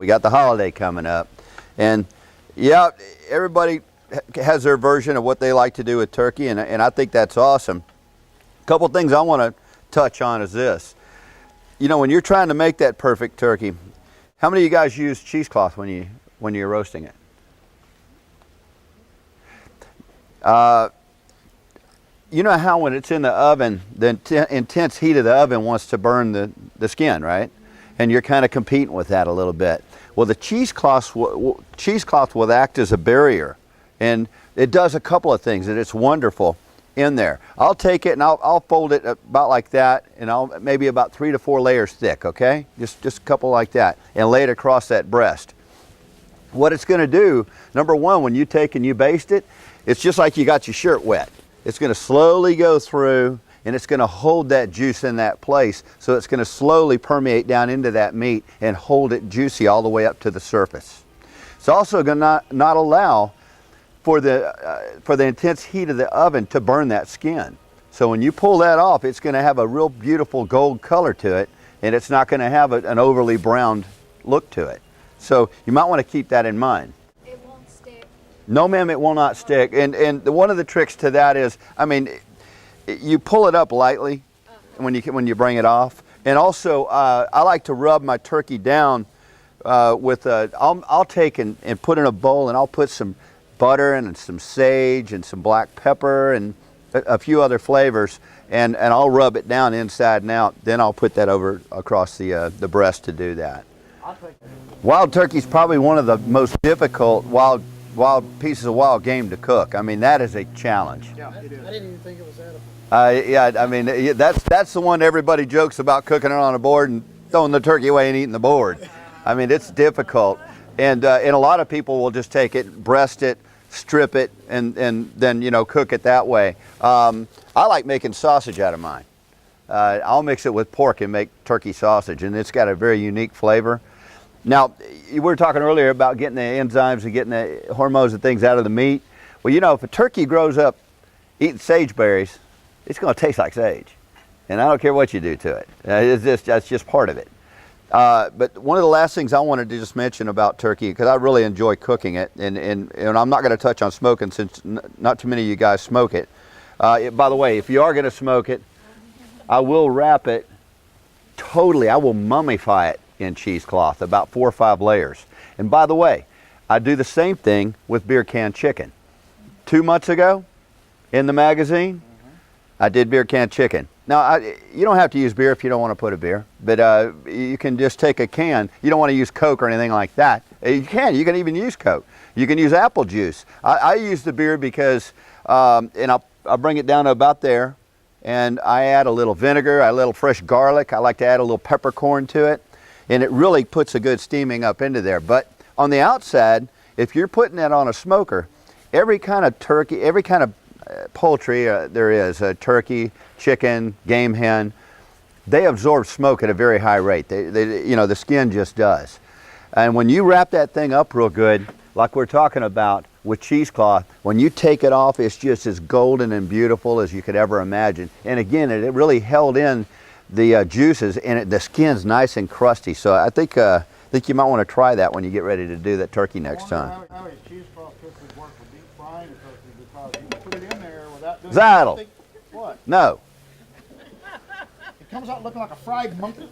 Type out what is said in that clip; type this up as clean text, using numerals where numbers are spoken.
We got the holiday coming up. And yeah, everybody has their version of what they like to do with turkey, and I think that's awesome. A couple things I want to touch on is this. You know, when you're trying to make that perfect turkey, how many of you guys use cheesecloth when you're roasting it? You know how when it's in the oven, the intense heat of the oven wants to burn the skin, right? And you're kind of competing with that a little bit. Well, the cheesecloth will act as a barrier, and it does a couple of things, and it's wonderful in there. I'll take it and I'll fold it about like that, and I'll maybe about 3 to 4 layers thick, okay? Just a couple like that, and lay it across that breast. What it's going to do, number one, when you take and you baste it, it's just like you got your shirt wet. It's going to slowly go through, and it's going to hold that juice in that place. So it's going to slowly permeate down into that meat and hold it juicy all the way up to the surface. It's also going to not allow for the intense heat of the oven to burn that skin. So when you pull that off, it's going to have a real beautiful gold color to it, and it's not going to have an overly browned look to it. So you might want to keep that in mind. It won't stick. No, ma'am, it will not stick. And one of the tricks to that is, I mean, you pull it up lightly when you bring it off. And also, I like to rub my turkey down with I'll take and put in a bowl, and I'll put some butter and some sage and some black pepper and a few other flavors, and I'll rub it down inside and out. Then I'll put that over across the breast to do that. Wild turkey is probably one of the most difficult wild pieces of wild game to cook. I mean, that is a challenge. Yeah, it is. I didn't even think it was edible. Yeah, I mean, that's the one everybody jokes about, cooking it on a board and throwing the turkey away and eating the board. I mean, it's difficult, and a lot of people will just take it, breast it, strip it, and then cook it that way. I like making sausage out of mine. I'll mix it with pork and make turkey sausage, and it's got a very unique flavor. Now, we were talking earlier about getting the enzymes and getting the hormones and things out of the meat. Well, if a turkey grows up eating sage berries, it's going to taste like sage. And I don't care what you do to it. That's just part of it. But one of the last things I wanted to just mention about turkey, because I really enjoy cooking it, and I'm not going to touch on smoking since not too many of you guys smoke it. By the way, if you are going to smoke it, I will wrap it totally. I will mummify it in cheesecloth, about 4 or 5 layers. And by the way, I do the same thing with beer can chicken. 2 months ago in the magazine, I did beer can chicken. Now, you don't have to use beer if you don't want to put a beer, but you can just take a can. You don't want to use Coke or anything like that. You can even use Coke. You can use apple juice. I use the beer because, and I'll bring it down to about there, and I add a little vinegar, a little fresh garlic. I like to add a little peppercorn to it, and it really puts a good steaming up into there. But on the outside, if you're putting that on a smoker, every kind of turkey, every kind of poultry there is, turkey, chicken, game hen, they absorb smoke at a very high rate. The skin just does. And when you wrap that thing up real good, like we're talking about with cheesecloth, when you take it off, it's just as golden and beautiful as you could ever imagine. And again, it really held in the juices, and the skin's nice and crusty. So I think you might want to try that when you get ready to do that turkey next time. How does cheesecloth cookies work with deep frying a turkey? Because you can put it in there without doing Zattel. anything. What? No. It comes out looking like a fried monkey.